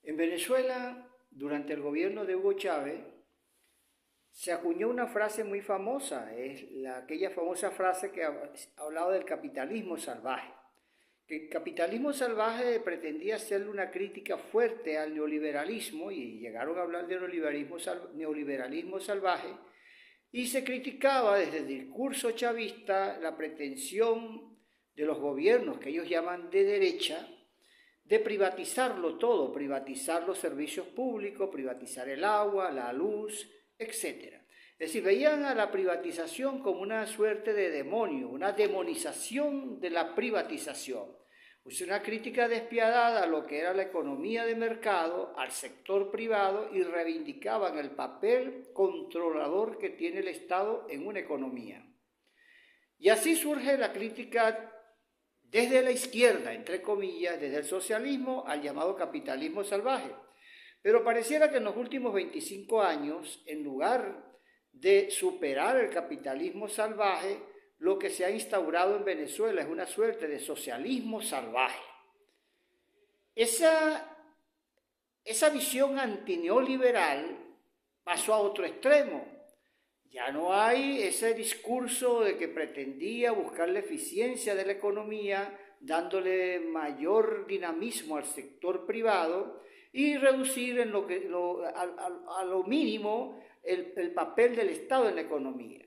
En Venezuela, durante el gobierno de Hugo Chávez, se acuñó una frase muy famosa, aquella famosa frase que hablaba del capitalismo salvaje. Que el capitalismo salvaje pretendía hacerle una crítica fuerte al neoliberalismo y llegaron a hablar de neoliberalismo salvaje y se criticaba desde el discurso chavista la pretensión de los gobiernos que ellos llaman de derecha de privatizarlo todo, privatizar los servicios públicos, privatizar el agua, la luz, etc. Es decir, veían a la privatización como una suerte de demonio, una demonización de la privatización. Es una crítica despiadada a lo que era la economía de mercado, al sector privado, y reivindicaban el papel controlador que tiene el Estado en una economía. Y así surge la crítica desde la izquierda, entre comillas, desde el socialismo al llamado capitalismo salvaje. Pero pareciera que en los últimos 25 años, en lugar de superar el capitalismo salvaje, lo que se ha instaurado en Venezuela es una suerte de socialismo salvaje. Esa visión antineoliberal pasó a otro extremo. Ya no hay ese discurso de que pretendía buscar la eficiencia de la economía, dándole mayor dinamismo al sector privado y reducir a lo mínimo el papel del Estado en la economía.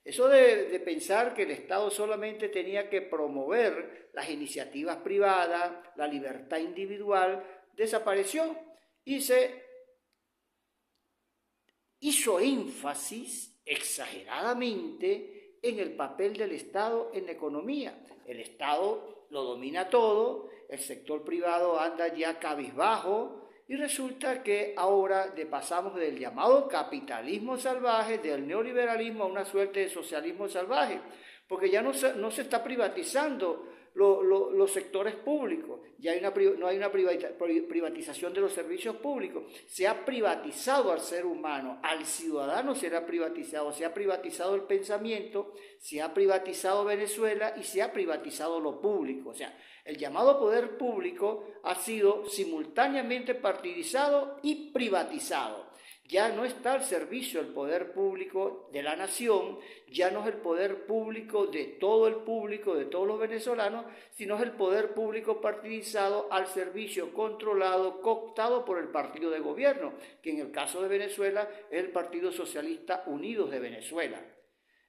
Eso de pensar que el Estado solamente tenía que promover las iniciativas privadas, la libertad individual, desapareció y se hizo énfasis exageradamente en el papel del Estado en la economía. El Estado lo domina todo, el sector privado anda ya cabizbajo y resulta que ahora pasamos del llamado capitalismo salvaje, del neoliberalismo a una suerte de socialismo salvaje, porque ya no se está privatizando los sectores públicos, ya no hay una privatización de los servicios públicos, se ha privatizado al ser humano, al ciudadano se ha privatizado el pensamiento, se ha privatizado Venezuela y se ha privatizado lo público. O sea, el llamado poder público ha sido simultáneamente partidizado y privatizado. Ya no está al servicio del poder público de la nación, ya no es el poder público de todo el público, de todos los venezolanos, sino es el poder público partidizado al servicio controlado, cooptado por el partido de gobierno, que en el caso de Venezuela es el Partido Socialista Unidos de Venezuela.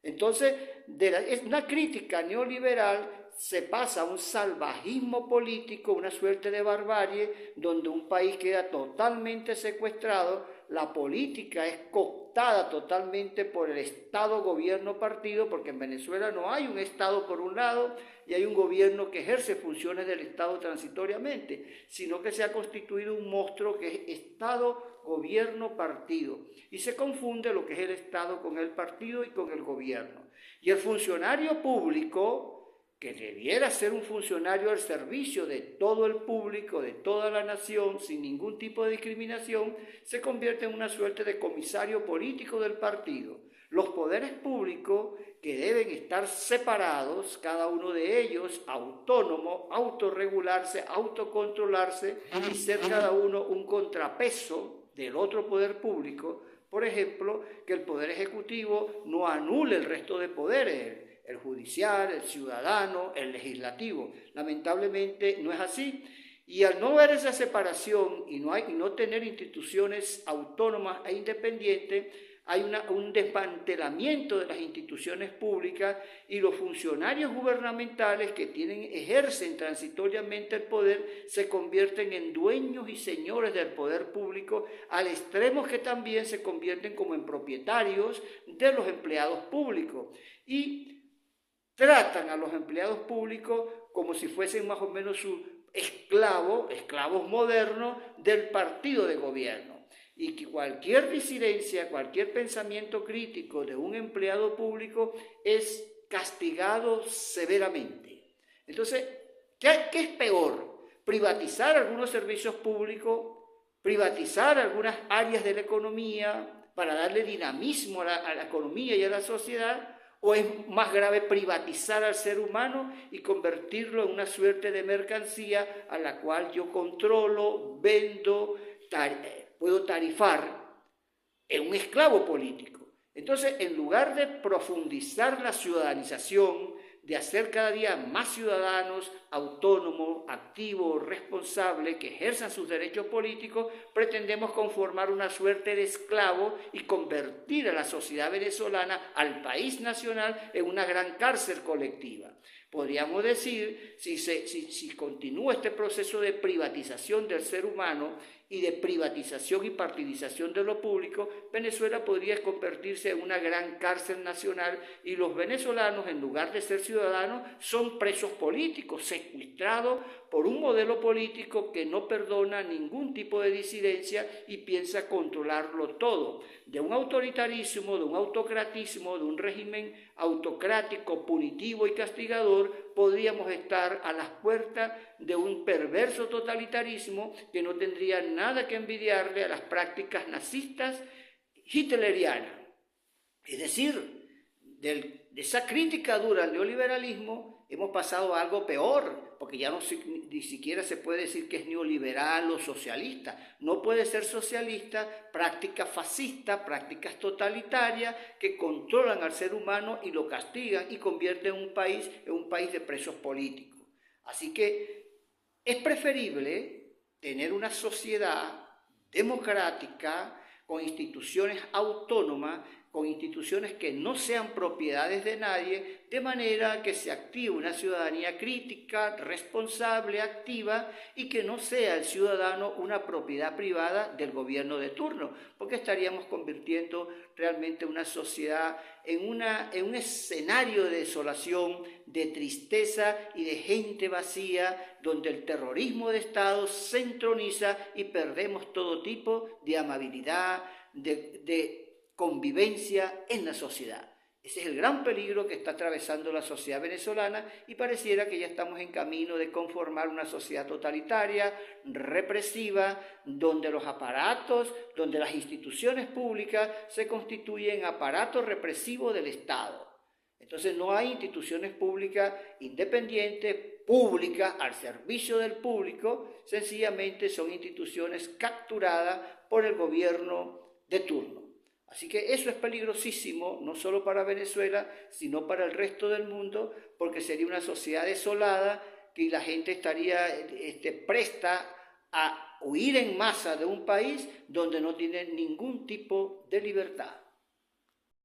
Entonces, es una crítica neoliberal se pasa a un salvajismo político, una suerte de barbarie, donde un país queda totalmente secuestrado, la política es cooptada totalmente por el Estado, gobierno, partido, porque en Venezuela no hay un Estado por un lado y hay un gobierno que ejerce funciones del Estado transitoriamente, sino que se ha constituido un monstruo que es Estado, gobierno, partido. Y se confunde lo que es el Estado con el partido y con el gobierno. Y el funcionario público, que debiera ser un funcionario al servicio de todo el público, de toda la nación, sin ningún tipo de discriminación, se convierte en una suerte de comisario político del partido. Los poderes públicos, que deben estar separados, cada uno de ellos autónomo, autorregularse, autocontrolarse y ser cada uno un contrapeso del otro poder público. Por ejemplo, que el poder ejecutivo no anule el resto de poderes, el judicial, el ciudadano, el legislativo. Lamentablemente no es así. Y al no ver esa separación y no tener instituciones autónomas e independientes, hay un desmantelamiento de las instituciones públicas y los funcionarios gubernamentales que ejercen transitoriamente el poder se convierten en dueños y señores del poder público, al extremo que también se convierten como en propietarios de los empleados públicos. Y tratan a los empleados públicos como si fuesen más o menos sus esclavos modernos del partido de gobierno. Y que cualquier disidencia, cualquier pensamiento crítico de un empleado público es castigado severamente. Entonces, ¿qué es peor? ¿Privatizar algunos servicios públicos? ¿Privatizar algunas áreas de la economía para darle dinamismo a la economía y a la sociedad? ¿O es más grave privatizar al ser humano y convertirlo en una suerte de mercancía a la cual yo controlo, vendo, puedo tarifar en un esclavo político. Entonces, en lugar de profundizar la ciudadanización, de hacer cada día más ciudadanos autónomos, activos, responsables, que ejerzan sus derechos políticos, pretendemos conformar una suerte de esclavo y convertir a la sociedad venezolana, al país nacional, en una gran cárcel colectiva. Podríamos decir, si continúa este proceso de privatización del ser humano y de privatización y partidización de lo público, Venezuela podría convertirse en una gran cárcel nacional y los venezolanos, en lugar de ser ciudadanos, son presos políticos, secuestrados por un modelo político que no perdona ningún tipo de disidencia y piensa controlarlo todo. De un autoritarismo, de un autocratismo, de un régimen autocrático, punitivo y castigador, podríamos estar a las puertas de un perverso totalitarismo que no tendría nada que envidiarle a las prácticas nazistas hitlerianas. Es decir, de esa crítica dura al neoliberalismo hemos pasado a algo peor, porque ya ni siquiera se puede decir que es neoliberal o socialista. No puede ser socialista, prácticas fascistas, prácticas totalitarias que controlan al ser humano y lo castigan y convierten un país en un país de presos políticos. Así que es preferible tener una sociedad democrática con instituciones autónomas, con instituciones que no sean propiedades de nadie, de manera que se active una ciudadanía crítica, responsable, activa, y que no sea el ciudadano una propiedad privada del gobierno de turno, porque estaríamos convirtiendo realmente una sociedad en un escenario de desolación, de tristeza y de gente vacía, donde el terrorismo de Estado se entroniza y perdemos todo tipo de amabilidad, de convivencia en la sociedad. Ese es el gran peligro que está atravesando la sociedad venezolana y pareciera que ya estamos en camino de conformar una sociedad totalitaria, represiva, donde los aparatos, donde las instituciones públicas se constituyen aparatos represivos del Estado. Entonces no hay instituciones públicas independientes, públicas, al servicio del público, sencillamente son instituciones capturadas por el gobierno de turno. Así que eso es peligrosísimo, no solo para Venezuela, sino para el resto del mundo, porque sería una sociedad desolada que la gente estaría presta a huir en masa de un país donde no tiene ningún tipo de libertad.